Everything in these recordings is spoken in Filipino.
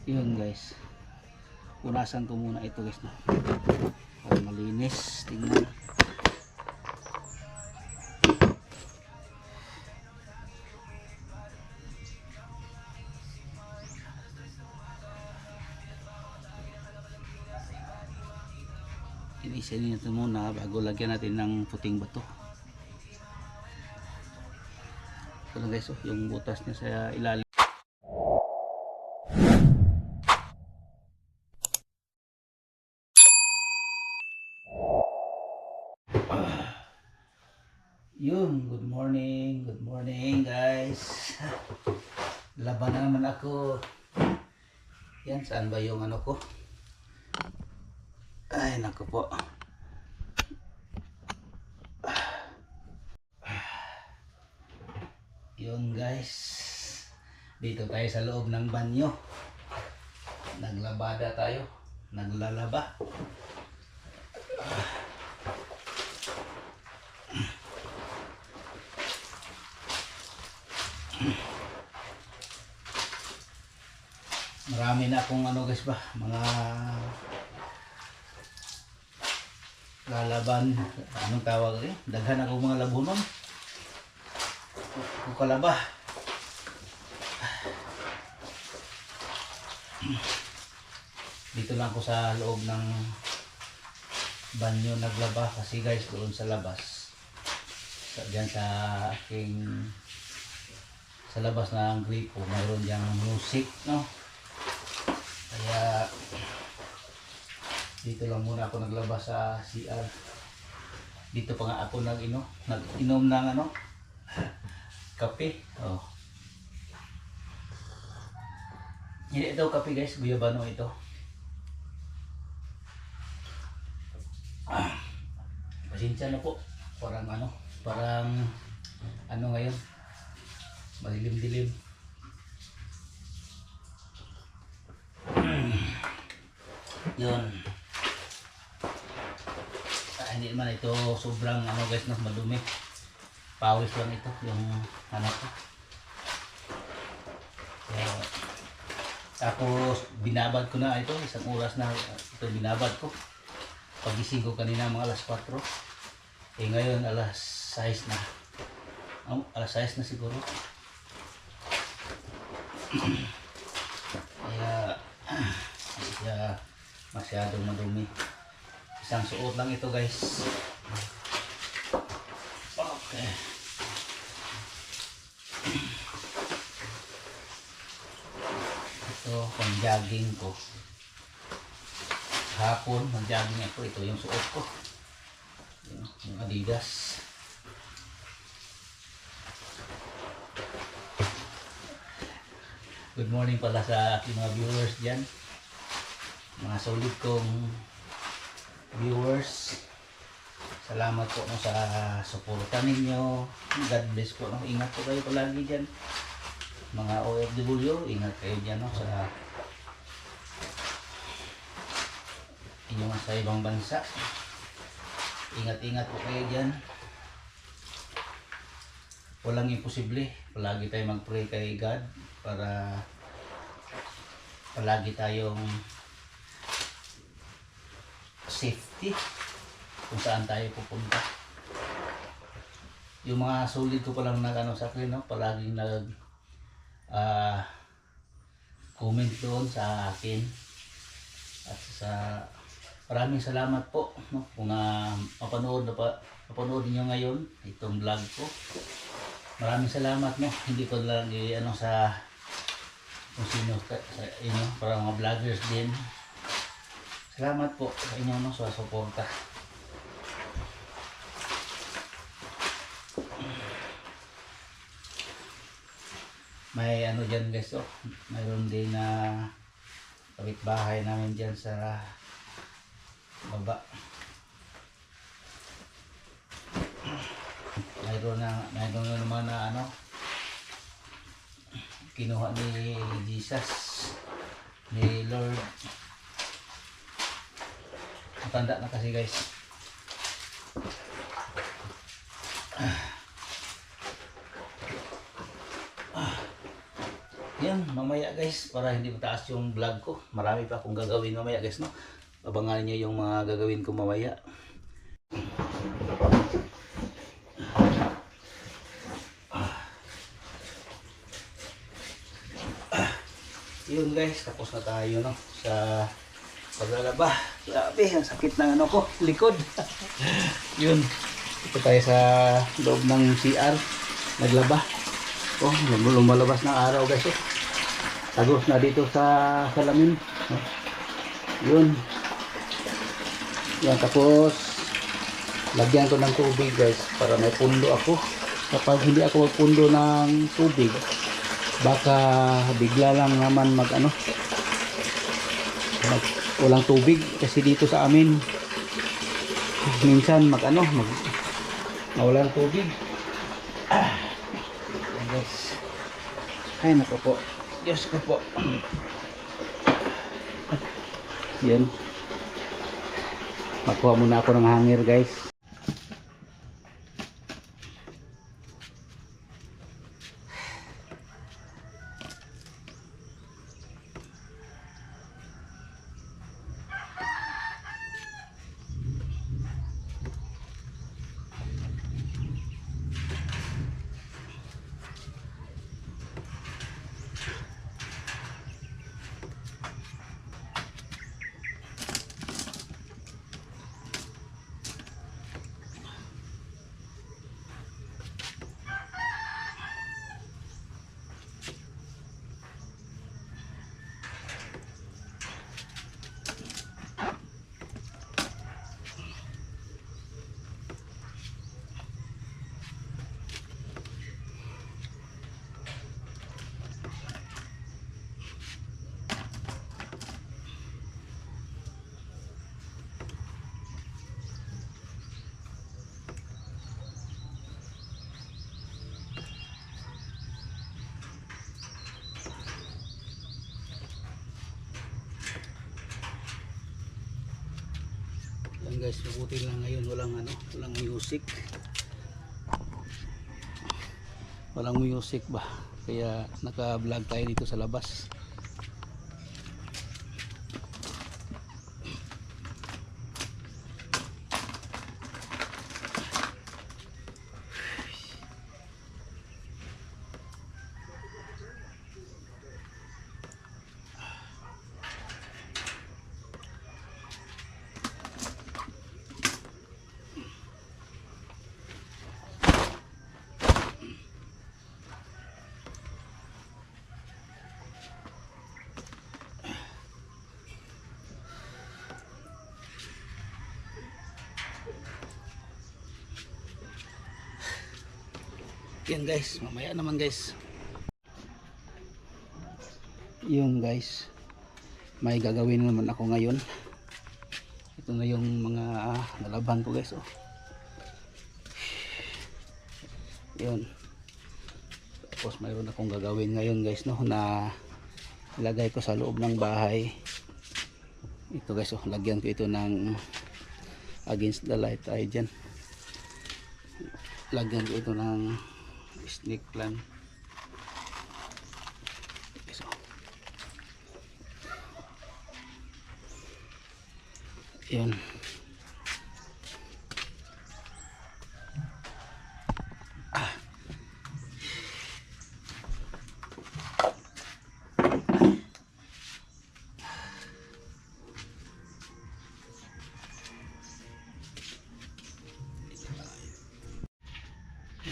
Yun guys, punasan ko muna ito guys na para malinis. Tingnan, inisin natin muna bago lagyan natin ng puting bato. Ito na guys, oh, yung butas niya sa ilalim. Yun, good morning guys. Laban na naman ako. Yan, saan ba yung ano ko? Ay, naku po. Yun guys, dito tayo sa loob ng banyo. Naglabada tayo, naglalaba. Marami na akong ano guys ba, mga lalaban, anong tawag rin, daghan akong mga labunon o kalaba. Dito lang ako sa loob ng banyo naglaba kasi guys doon sa labas, dyan sa aking sa labas ng gripo mayroon diyang music, no? Kaya dito lang muna ako naglaba sa CR. Dito pa nga ako nag-inom ng ano, kape. Oh. Hindi ito kape guys, guyabano ito. Pasensya na po. Parang ano ngayon, madilim-dilim. Yun. Hindi naman ito sobrang ano guys, no, madumi. Pawis lang ito yung ano ko. Tapos binabad ko na ito, isang oras na ito binabad ko. Pagising ko kanina mga alas 4. Ngayon alas 6 na. Alas 6 na siguro. Kaya masyadong madumi. Isang suot lang ito guys. Okay. Ito pang jogging ko. Hapon mag jogging ako. Ito yung suot ko. Yung Adidas. Good morning pala sa aking mga viewers dyan. Mga solid kong viewers. Salamat po no, sa suporta ninyo. God bless po. No? Ingat po kayo palagi dyan. Mga OFW, ingat kayo dyan no, sa inyong sa ibang bansa. Ingat-ingat po kayo dyan. Walang imposible. Palagi tayo mag-pray kay God para palagi tayong safety kung saan tayo pupunta. Yung mga solid ko palang nag-ano sa akin, no? Palaging nag comment doon sa akin. At sa maraming salamat po, no? Kung mapanood niyo ngayon itong vlog ko. Maraming salamat, no? Hindi ko lang ano sa kung sino sa inyo, para mga vloggers din. Salamat po sa inyo no, sa suporta. May ano dyan guys, oh. Mayroon din na kapitbahay namin dyan sa baba. Mayroon na naman na ano, kinuha ni Jesus, ni Lord. Matanda na kasi guys. Yan, mamaya guys. guys para hindi mataas yung vlog ko. Marami pa akong gagawin mamaya guys, no. Abangan niyo yung mga gagawin ko mamaya. Yun guys, tapos na tayo no sa paglalaba. Grabe, ang sakit ng ano ko, likod. Yun. Ito tayo sa loob ng CR. Naglaba. Oh, lumalabas ng araw guys. Tagos na dito sa salamin. Oh. Yun. Yan, tapos lagyan ko ng tubig guys para may pundo ako. Kapag hindi ako magpundo ng tubig, baka bigla lang naman walang tubig kasi dito sa amin minsan mawalan ng tubig. Guys, ay nako po, Diyos ko po. Yan, makuha muna ako ng hanger guys. Yan guys, mabuti lang ngayon walang music. Walang music ba? Kaya naka-vlog tayo dito sa labas. Yan guys, mamaya naman guys. Yun guys, may gagawin naman ako ngayon. Ito na yung mga nalaban ko guys. Oh. Yun. Tapos mayroon akong gagawin ngayon guys, no, na ilagay ko sa loob ng bahay. Ito guys, oh, lagyan ko ito ng against the light tayo dyan. Lagyan ko ito ng snake plant. So, yun.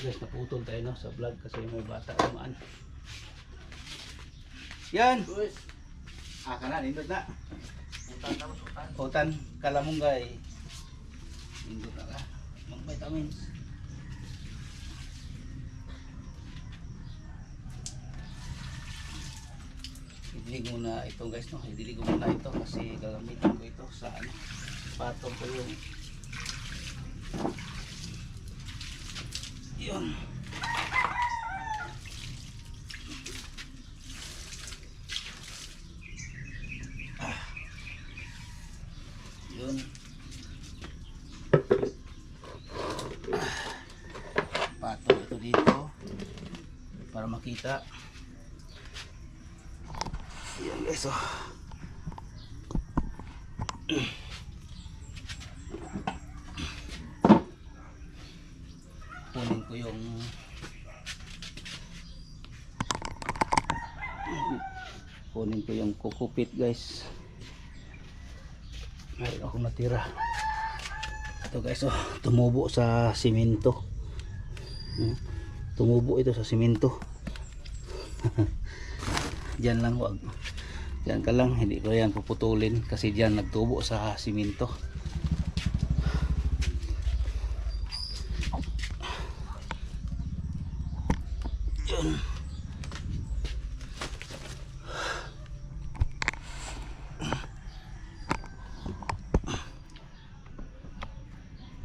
Guys, naputol tayo no sa vlog kasi may bata umaan. Yan. Kana nindot na. Utan kalamunggay. Nindot na ka. Mag vitamins. Idilig muna ito guys, no. Idilig muna ito kasi gagamitin ko ito sa patong ko yung yun. Yun. Patong ito dito para makita. Yan guys, oh. Kunin ko yung kukupit guys. Mayroon akong natira. Ito guys, oh, tumubo sa simento. Tumubo ito sa simento. Diyan lang, wag. Diyan ka lang, hindi ko yan puputulin kasi diyan nagtubo sa simento. Yun.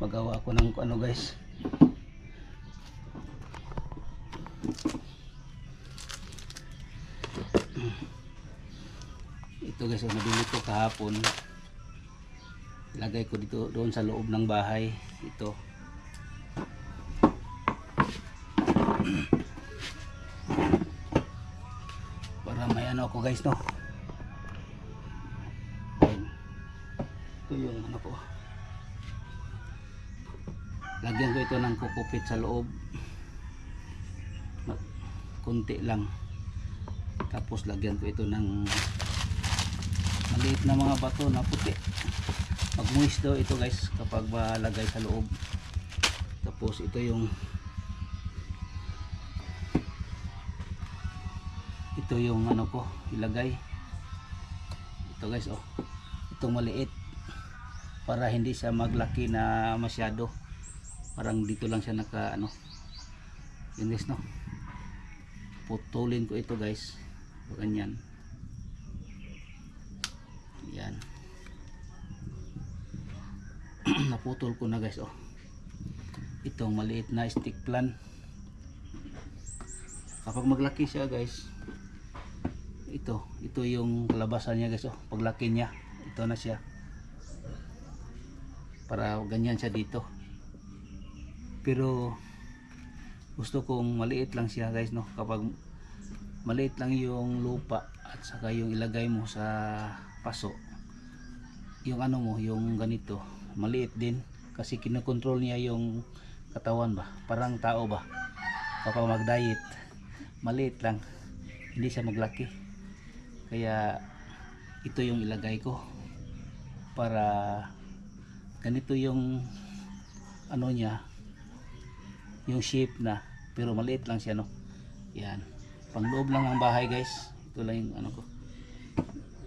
Magawa ako ng ano guys. Ito guys, nabili ko kahapon. Ilagay ko dito doon sa loob ng bahay. Ito. Para may ano ako guys, no. Ito yung ano ko. Lagyan ko ito ng kukupit sa loob. Kunti lang. Tapos lagyan ko ito ng maliit na mga bato na puti. Mag-moist daw ito guys kapag malagay sa loob. Tapos ito yung ano ko ilagay. Ito guys, oh. Ito maliit para hindi siya maglaki na masyado. Parang dito lang siya naka ano. Yun guys, no. Putulin ko ito guys. Ganyan. Yan. Naputol ko na guys, oh. Itong maliit na stick plant. Kapag maglaki siya guys, ito yung kalabasan niya guys, oh. Paglaki niya, ito na siya. Para ganyan siya dito. Pero gusto kong maliit lang siya guys, no. Kapag maliit lang yung lupa at saka yung ilagay mo sa paso, yung ano mo, yung ganito, maliit din kasi kinokontrol niya yung katawan ba, parang tao ba. Kapag mag diet, maliit lang, hindi siya maglaki. Kaya ito yung ilagay ko para ganito yung ano niya, yung shape na, pero maliit lang siya, no. Yan, pang loob lang ng bahay guys. Ito lang yung ano ko.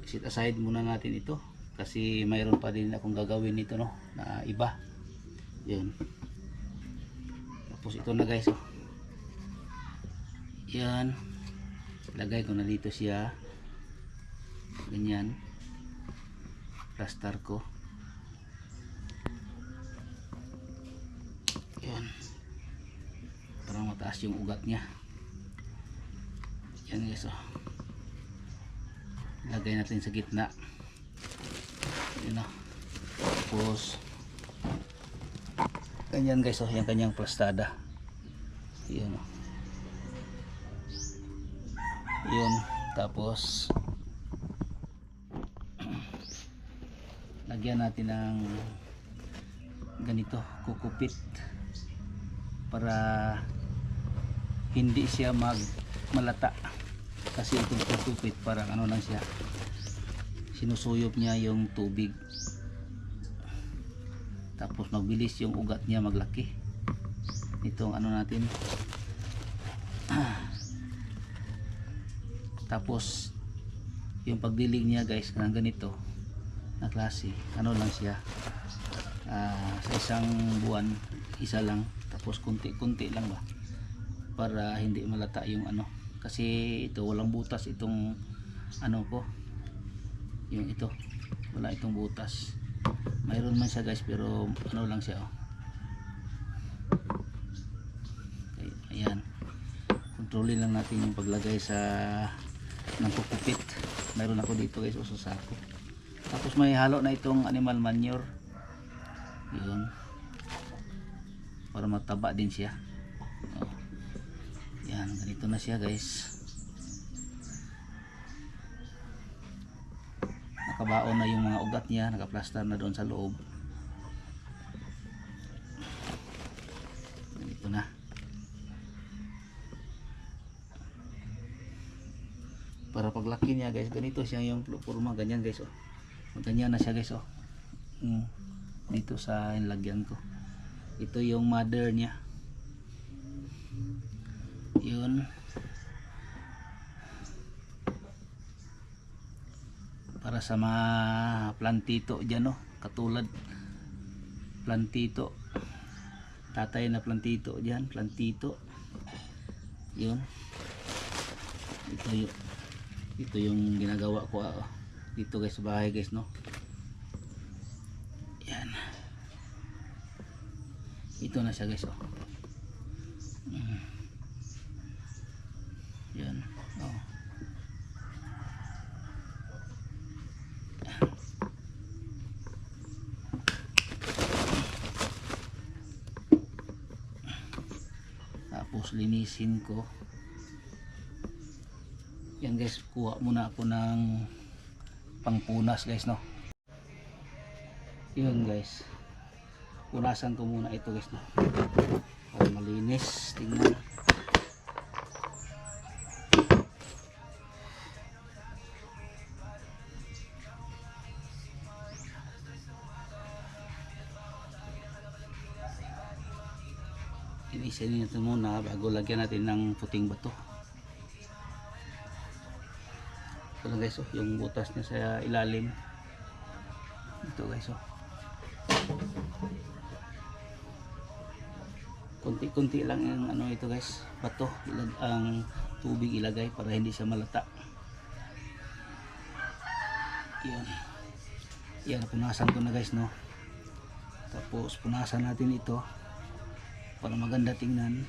Set aside muna natin ito kasi mayroon pa din akong gagawin nito, no, na iba. Yan. Tapos ito na guys, oh. Yan, lagay ko na dito siya. Ganyan. Plaster ko. Yan. Para mataas yung ugat niya. Yan guys, oh. Lagay natin sa gitna. Yan, oh. Tapos ganyan guys, oh, yung kanyang plastada. Yan, oh. Yun. Tapos lagyan natin ng ganito, kukupit, para hindi siya malata. Kasi itong kukupit parang ano lang siya, sinusuyop niya yung tubig, tapos magbilis yung ugat niya maglaki. Itong ano natin. Tapos yung pagdilig niya guys ng ganito na klase, ano lang siya, sa isang buwan isa lang, tapos kunti-kunti lang ba, para hindi malata yung ano. Kasi ito walang butas itong ano ko, yung ito wala itong butas. Mayroon man siya guys pero ano lang siya, oh. Okay, ayan, kontrolin lang natin yung paglagay sa ng kukupit. Mayroon ako dito guys, o sa sako. Tapos may halo na itong animal manure. Yun, para mataba din siya, oh. Yan, ganito na siya guys. nakabaon na yung mga ugat niya, nakaplastar na doon sa loob. Ito na. Para paglaki niya guys, ganito siya yung forma, ganyan guys oh. Ganyan na siya guys oh. Dito sa lagyan ko. Ito yung mother niya. Yun. Para sa mga plantito dyan oh, katulad plantito. Tatay na plantito dyan, plantito. Yun. Ito yung ginagawa ko dito guys sa bahay guys no. Yan. Ito na siya guys oh. Yan. Oh. Tapos linisin ko. Yan guys, kuha muna ako ng pangpunas guys no. Yun guys, punasan ko muna ito guys no, para malinis. Tingnan. Linisin natin muna bago lagyan natin ng puting bato. Ito lang guys oh, yung butas niya sa ilalim. Ito guys oh. Kunti-kunti lang yung ano ito guys, bato, ang tubig ilagay para hindi siya malata. Yan. Yan, punasan ko na guys no. Tapos punasan natin ito para maganda tingnan.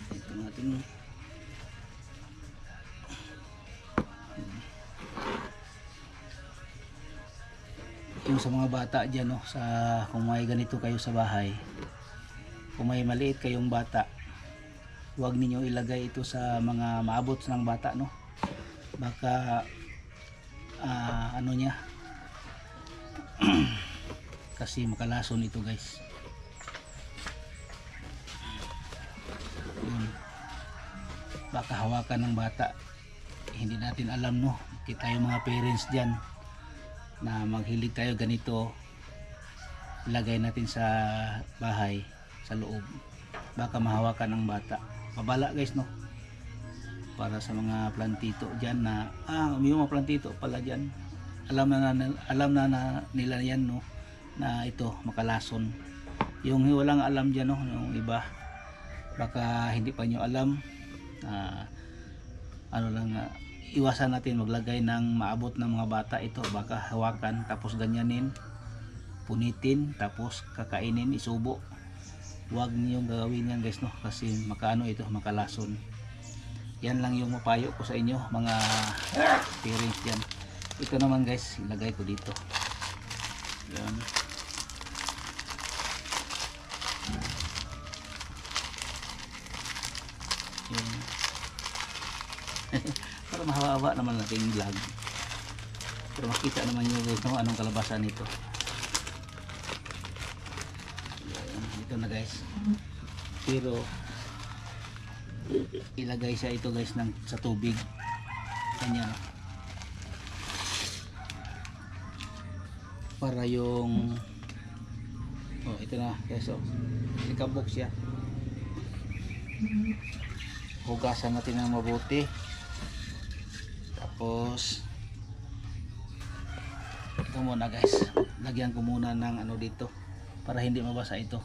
Ito natin. Yung sa mga bata dyan no, sa kung may ganito kayo sa bahay, kung may maliit kayong bata, huwag ninyo ilagay ito sa mga maabot ng bata no. Baka ano niya kasi makalason ito guys. Yun. Baka hawakan ng bata, hindi natin alam no. Kita yung mga parents dyan na maghilig tayo ganito, ilagay natin sa bahay, sa loob, baka mahawakan ng bata. Pabala guys no, para sa mga plantito dyan na may mga plantito pala dyan, alam na nila yan no, na ito makalason. Yung walang alam dyan no, yung iba baka hindi pa nyo alam, ano lang iwasan natin maglagay ng maabot ng mga bata. Ito baka hawakan tapos ganyanin, punitin, tapos kakainin, isubo. Huwag niyong gagawin yan guys no, kasi makaano ito, makalason. Yan lang yung mapayo ko sa inyo mga parents yan. Ito naman guys, ilagay ko dito. Yan. Yan. Para mahaba naman natin yung vlog, para makita naman nyo guys no, anong kalabasan nito. Ito na guys, pero ilagay siya ito guys sa tubig ganyan para yung ito na guys oh, ikabok siya. Hugasan natin ng mabuti. Tapos ito muna guys, lagyan ko muna ng ano dito para hindi mabasa ito,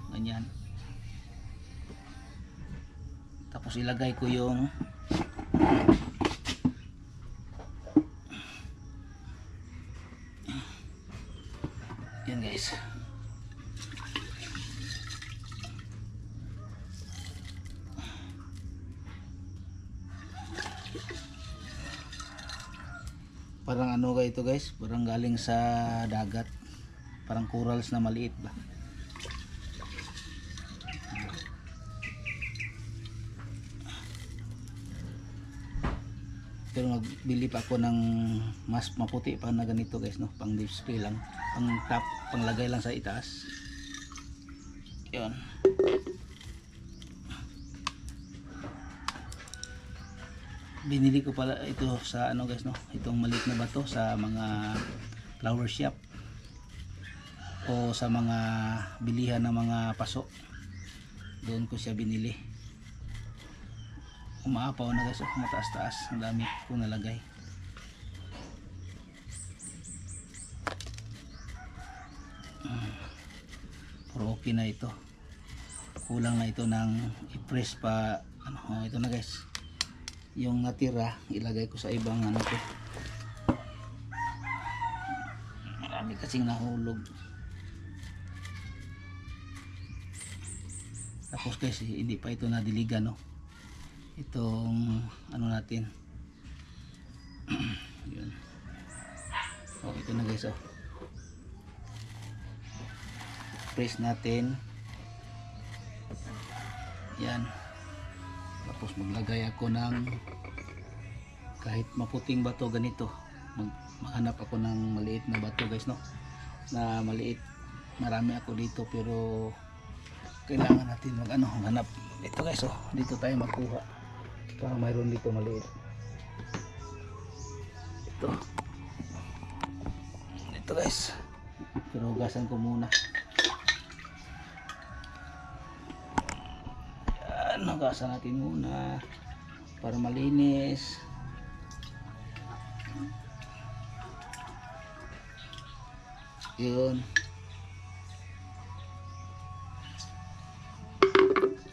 ganyan. Tapos ilagay ko yung yan guys. Parang ano ga ito guys, parang galing sa dagat, parang corals na maliit ba. Ito pero nagbili pa ako ng mas maputi pa na ganito guys, no, pang display lang, pang top, panglagay lang sa itaas. Yun. Binili ko pala ito sa ano guys, no, itong maliit na bato sa mga flower shop o sa mga bilihan ng mga paso. Doon ko siya binili. Umaapaw na guys, mataas-taas, ang dami ko nalagay. Pero okay na ito, kulang na ito ng i-press pa ano. Ito na guys, yung natira ilagay ko sa ibang ano ko. Marami kasing nahulog. Tapos guys, hindi pa ito nadiligan, no, itong ano natin. Yun. Oh, ito na guys, oh. Press natin. Yan. Tapos maglagay ako ng kahit maputing bato ganito. Maghanap ako ng maliit na bato guys, no, na maliit. Marami ako dito pero kailangan natin maghanap dito guys, oh. Dito tayo magkuha. Parang mayroon dito maliit. Ito guys, pero hugasan ko muna. Yan, hugasan natin muna para malinis. Yun.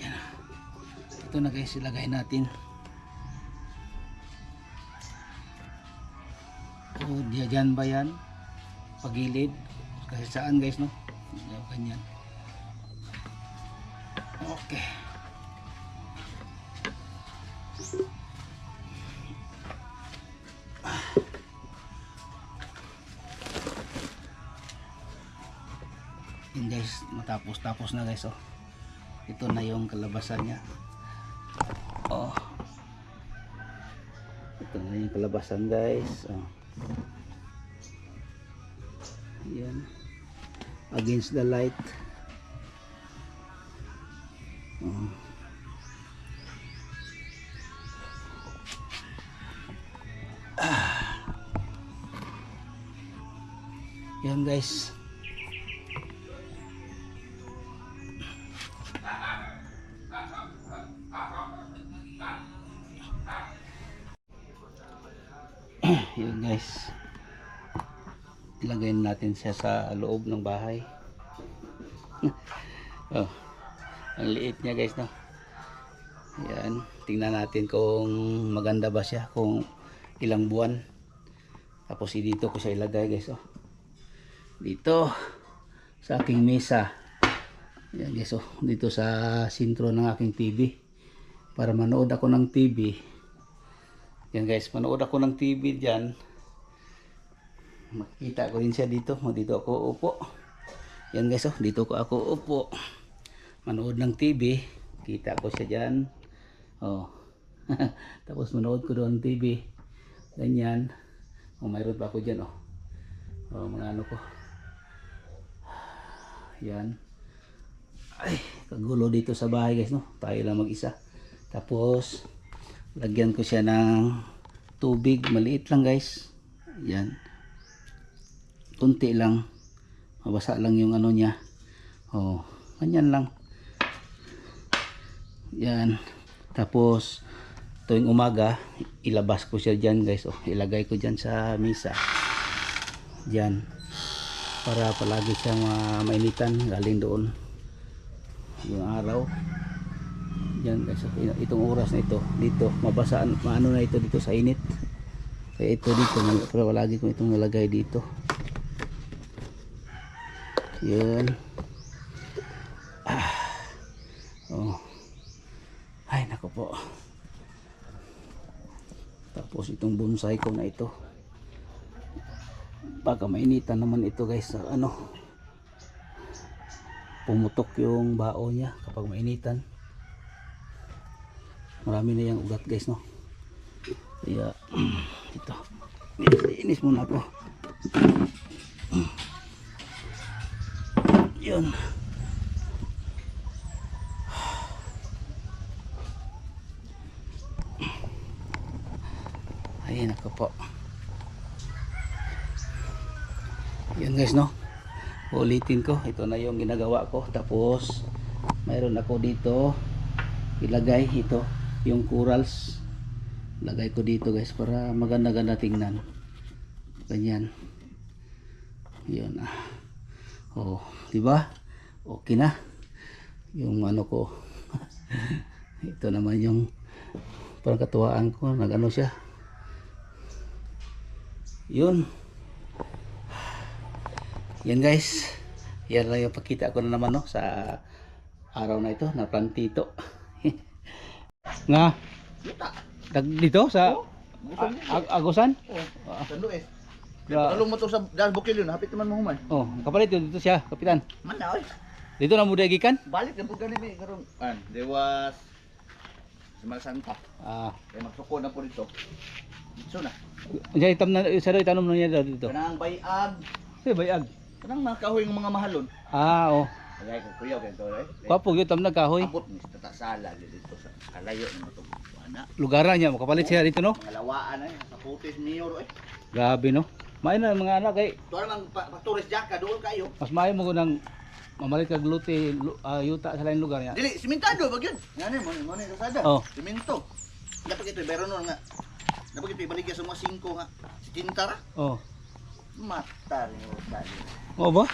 Yan. Ito na guys, ilagay natin. O diyan ba yan? Pagilid. Kahit saan guys, no? Ganyan. Okay. Yan guys, tapos na guys, oh. Ito na yung kalabasan niya. Oh. Ito na yung kalabasan guys, oh. Yan. Against the light. Oh. Yan guys. Yan guys, ilagay natin siya sa loob ng bahay. Oh, ang liit niya guys, no. Yan, tingnan natin kung maganda ba siya, kung ilang buwan. Tapos dito ko siya ilagay guys, oh. Dito sa aking mesa. Yan guys, oh, dito sa sentro ng aking TV para manood ako ng TV. Yan guys, manood ako ng TV dyan. Makikita ko din siya dito. Dito ako upo. Yan guys, oh, dito ko ako upo. Manood ng TV. Kita ko siya dyan. Oh. Tapos manood ko doon ng TV. Ganyan. Oh, mayroon pa ako dyan, oh. Oh, mga ano ko. Yan. Ay, kagulo dito sa bahay guys, no. Tayo lang mag-isa. Tapos lagyan ko siya ng tubig, maliit lang guys. Yan. Kunti lang. Mabasa lang yung ano niya. Oh, ganyan lang. Yan. Tapos tuwing umaga, ilabas ko siya diyan guys. Oh, ilagay ko diyan sa mesa. Diyan. Para palagi siyang mainitan galing doon yung araw. Yan guys, itong oras na ito dito mabasaan, maano na ito dito sa init, kaya ito dito pero lagi ko itong nalagay dito. Yun. Oh, ay nako po. Tapos itong bonsai ko na ito, baka mainitan naman ito guys, ano, pumutok yung bao niya kapag mainitan. Marami na yung ugat guys, no. Kaya Inis muna ako. Yun. Ayun ako po. Yun guys, no. Ulitin ko. Ito na yung ginagawa ko. Tapos mayroon ako dito ilagay ito yung corals. Lagay ko dito guys para maganda-ganda tingnan. Ganyan. Yun ah. Oh, di ba? Okay na. Yung ano ko. Ito naman yung parang katuwaan ko, nagano siya. Yun. Yan guys. Yan lang yung pakita ko na naman no sa araw na ito na plantito. Nga. Dito sa Agusan? Oh, sa Luis. Kalong mo to sa dahil bukil yun, hapit naman mo human. Oh, kapalit dito siya, kapitan. Man na oy. Dito na mo gikan? Balik na pud gani karon. Dewas Semana Santa. Kaya magsuko na po dito. Dito na. Diyan itam na sa itanong na niya dito. Kanang bayag. Say bayag. Kanang mga kahoy ng mga mahalon. Oh. Kaya ko kuyaw kay to eh. Kwapo gyud tam nagkahoy. Abot ni sa sala dito sa kalayo na to. Ana. Lugaran niya makapalit siya dito no. Mga lawaan sa putis niyo eh. Grabe no. May na mga anak kay Tuwa lang pag-tourist jaka dool kayo. mas maayo mo nang mamalit kag luti yuta sa lain lugar niya. Dili simentado ba gyud? Ngani mo ni kasada. Oh. Simento. Dapat ito bayron nga. Dapat ito ibaligya sa mga 5 nga. Si Tintara. Oh. Matar niyo dali. Oh ba?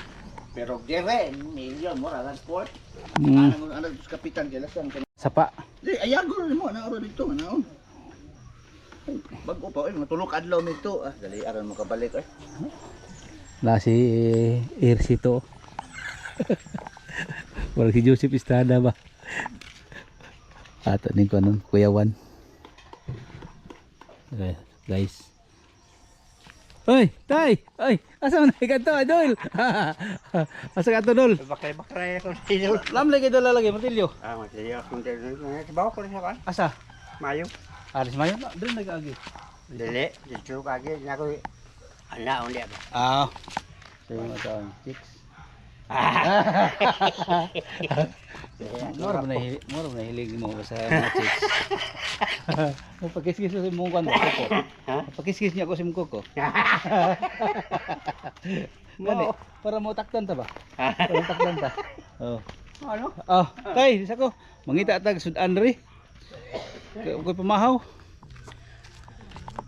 Pero gere, million mo ragan sport. Mm. Ano sa kapitan kay lasan. Sapa. Di ayago na mo na oro dito naon. Bago pa matulog adlaw nito. Dali aron mo kabalik eh. Na si Irsito. Wala si Joseph Estrada ba? Ato ning ko nun, Kuya Juan. Okay, guys. Oy, tay! Oy, asa man ka to, Idol? Asa ka to, Dol? Bakay-bakay ako sinul. Lam lagi dala lagi matilyo. Matilyo akong dito. Bawa ko rin sa kan. Asa? Mayo. Aris mayo na, dili nag-agi. Dili. Dito kagi. Ako. Ana, undi ako. Sige mo taon, chicks. Mura na hilig mo sa mga chicks. Pagkiskis ko sa mong kwan ko. Pagkiskis niya ko sa mong ko. Gani, para mo takdan ta ba? Para takdan ta. Oh. Ano? Tay, isa ko. Mangita tag sudan ri. Ko'y pamahaw.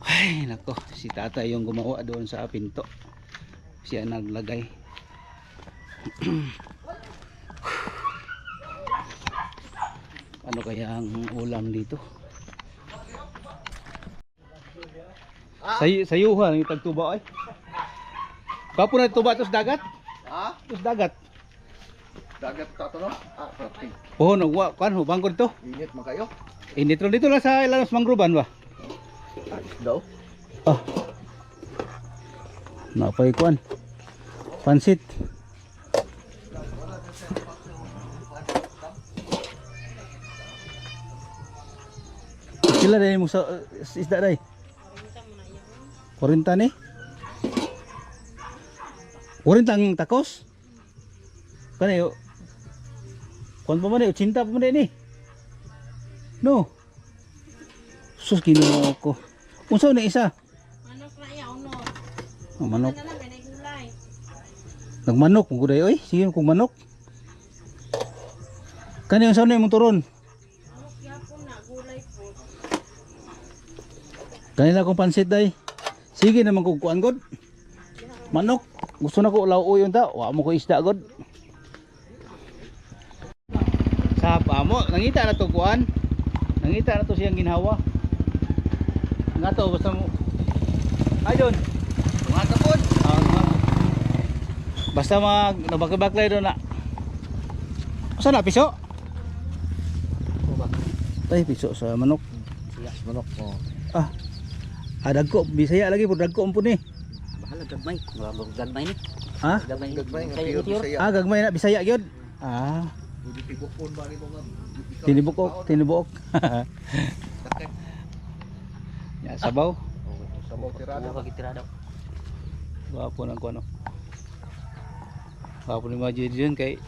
Ay, nako, si tatay yung gumawa doon sa pinto. Siya naglagay. Ano kaya ang ulam dito? Sayuhan yung tagtuba ay. Kapo na tuba tos dagat? Tos dagat. Dagat ta to no? Okay. Oh, nagwa kan bangko dito. Init man kayo. Init ron dito lang sa ilanos manggroban ba? Daw. Napay kuan. Pansit. Sila dahil mo sa isda dahil? 40 ni? 40 ang takos? Kani kuan pa man ni 80 pa man ni. No. Sus Ginoo ko. Unsa na isa? Manok na iya, uno. Manok. Ano na lang, may gulay. Nagmanok mo guday oy. Sige kung manok. Kani unsa na imong turon? Manok yapon na, gulay po. Kanila kong pansit day. Sige naman kung kuan god. Manok. Gusto na ko lauoy unta. Wa mo ko isda god. Sa amo, nangita na to kuan. Nangita na to siyang ginhawa. Nga to basta mo. Ayun. Tumatapon. Basta mag nabakbaklay do na. Asa na piso? Tay piso sa manok. Siya manok ko. Dagko Bisaya lagi pud dagko ampun ni. Bahala gagmay. Gagmay ni. Ha? Gagmay. Gagmay nga Kayo, pure tiyor. saya. Gagmay na Bisaya gyud. Pwede tibukon ba ni mga Tinibukok. Ya sabaw. Kamo tirada. Pag itirada. Wapo ng kuan. Wapo ni Maji diyan kay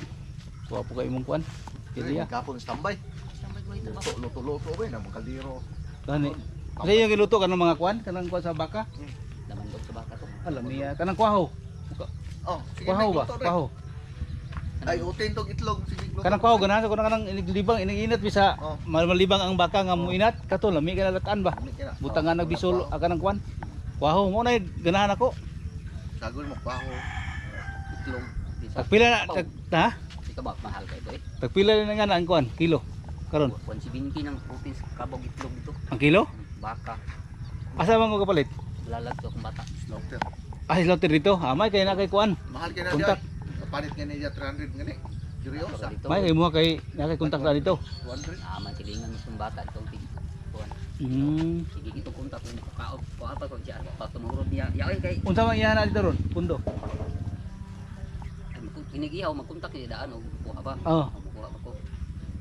wapo kay imong kuan. Kili ya. Kapon standby. Sampai mo ito ba? Luto-luto ba na kaldero. Kani. Sa iyo giluto kanang mga kuan, kanang kuan sa baka. Laman dog sa baka to. Alam niya kanang kwaho. Oh, sige. Kwaho ba? Kwaho. Ay, utin tong itlog. Sige, luto. Kanang kwaho ganahan sa kanang iniglibang iniinat bisa Oh. malibang ang baka nga muinat kato lami ka nalataan ba. Butangan nagbisol kanang kuan. Kwaho mo na ganahan ako. Gagawin mo kwaho. Itlog. Tagpila na ha? Ito ba mahal ka ito eh. Tagpila na nga na ang kuan kilo. Karon. 170 ng proteins kabog itlog dito. Ang kilo? Baka. Asa man ko kapalit? Lalag to akong bata. Slaughter. Ah, slaughter dito. Amay kay na kay kuan. Mahal kaya na Kontak. diyan. Palit nga niya 300 ngani. Seryosa. Dito. May kay mo kay na kay kontak na dito. 200. Aman silingan mo itong bata itong tig. Kuan. Sige ito kontak mo kaot ko apa ko siya pa tumurod niya. Yakin kay Unsa man iyan na dito ron? Pundo. kinigihaw magkontak niya daan og kuha ba. Oh. Kuha ba ko.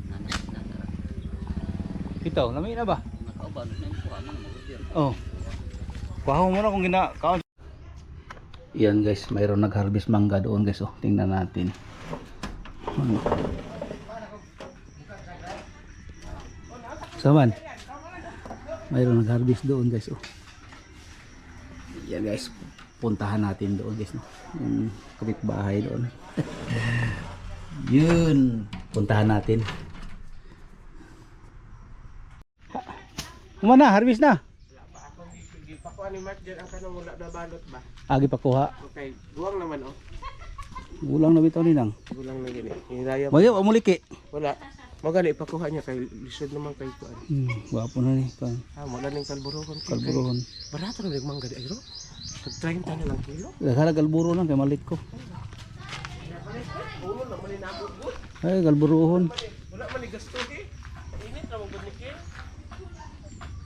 Nana. Ito, lami na ba? Nakauban na kuha mo mo order. Oh. Kuha mo na kung kaon. Yan guys, mayroon nag-harvest mangga doon guys. Oh, tingnan natin. Saman. Mayroon nag-harvest doon guys. Oh. Yan guys, puntahan natin doon guys. No? Yung kapitbahay doon. Yun, puntahan natin. Kumana, harvest na. Pakuha ni Mark dyan ang kanong wala na balot ba? Agi pa kuha. Okay, guwang naman oh. Ulang na bitaw ni nang. Gulang na gini. Hiraya Bayo amuliki. wala. Magani ipakuha niya kay lisod naman kay kuan. Wapo na ni pang Wala ning kalburohon. kalburohon. Barato na mangga di ayro. Tag 30 na lang kilo. Daghan kalburo lang kay malit ko. Ulo na man inabot gud. Ay kalburohon. Wala man ni gasto di. Init na mo gud ni kil.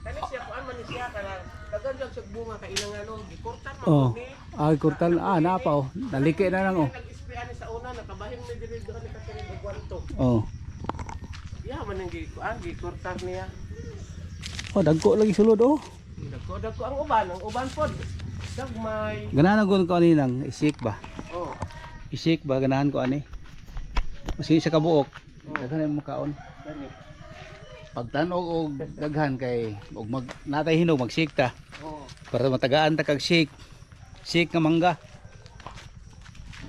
Kani siya kuan man ni siya kana dagan jud sa bunga kay ilang ano gikortan man Oh. ni. Ay kurtal napa oh. Naliki na lang oh. Nag-spray ani sa una nakabahin ni diri doon ni katiring og kwarto. Oh. Ya man ang gikortan niya. Oh dagko lagi sulod oh. Dako ang uban pod. Dagmay. Ganahan ko ani nang isik ba. Oh. Isik ba ganahan ko ani. Kasi sa kabuok. Daghan mo kaon. Gani. Pagtanog og daghan kay og mag natay hinog magsik ta. Oh. Para matagaan ta kag shake. Shake nga mangga.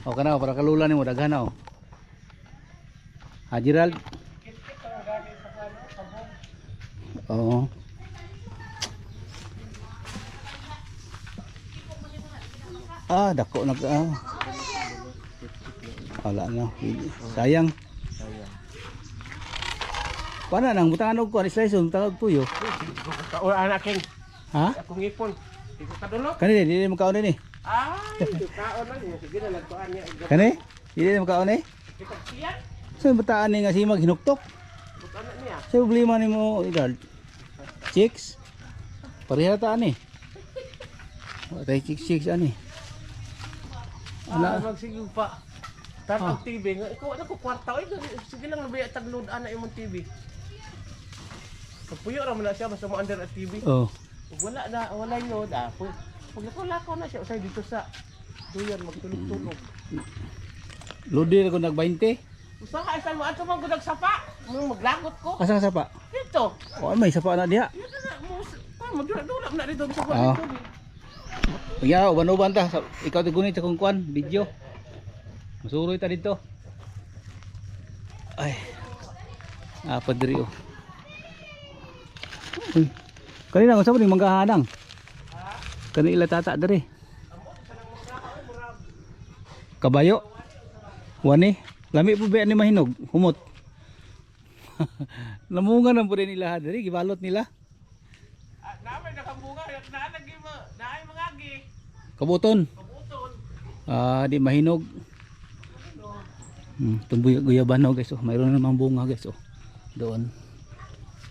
O kana para kalula nimo daghan na oh. Ha Gerald. Oo. Dako na wala na. Sayang. Paano nang butangan og kuan slice butang og tuyo. O anak king. Ha? Akong ipon. Ito kadulok. Kani dili mo kaon ni. Ito kaon lang niya. Sige na nagkuan niya. Kani? Dili mo kaon ni. Kita siyan. So butaan ni nga si maghinuktok. Bukan niya. Sa problema nimo Gerald. Chicks. Pareha ta ani. Tay chicks ani. Magsigig pa. Tatag TV. Ikaw ano ko kwarta. Ay, sige lang nabiya tagload ana imong TV. Pagpuyo ra man na siya basta mo under at TV. Oh. Ug wala nyo da. Pag lakaw na siya usay dito sa duyan magtulog-tulog. Lodi ko nag 20. Usa ka isa mo ato man gud sapa. Mo maglagot ko. Asa sa pa? Dito. O may sapa na diha. Yun na mo. Magdula na dito sa Oo. kwarto. Kaya uban-uban ta. Ikaw tigunit sa kung kuan video. Masuroy ta dito. Ay. Apa diri oh. Uy. Kanina unsa man ning manggahanang? Kani ila tata diri. Kabayo. Wani, lami po ba ni mahinog? Humot. Lamungan ang po rin nila diri, gibalot nila. Namay nakabunga, nalagi mo, naay mga agi. Kabuton. Kabuton. Di mahinog. Tumbuy guyabano guys oh. Mayroon na namang bunga guys oh. Doon.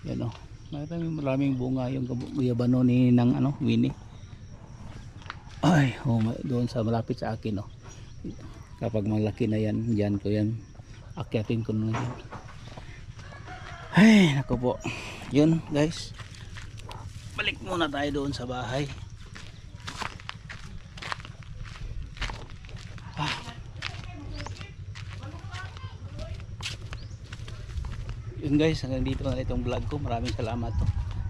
Yan oh. Maraming bunga yung guyabano ni nang ano, Winnie. Ay, oh, doon sa malapit sa akin oh. Kapag malaki na yan, diyan ko yan. Akyatin ko na yan. Ay, nako po. Yun guys. Balik muna tayo doon sa bahay. Yun guys, hanggang dito na itong vlog ko. Maraming salamat to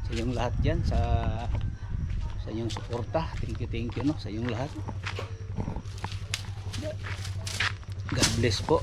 sa inyong lahat dyan, sa inyong suporta. Thank you no, sa inyong lahat. God bless po.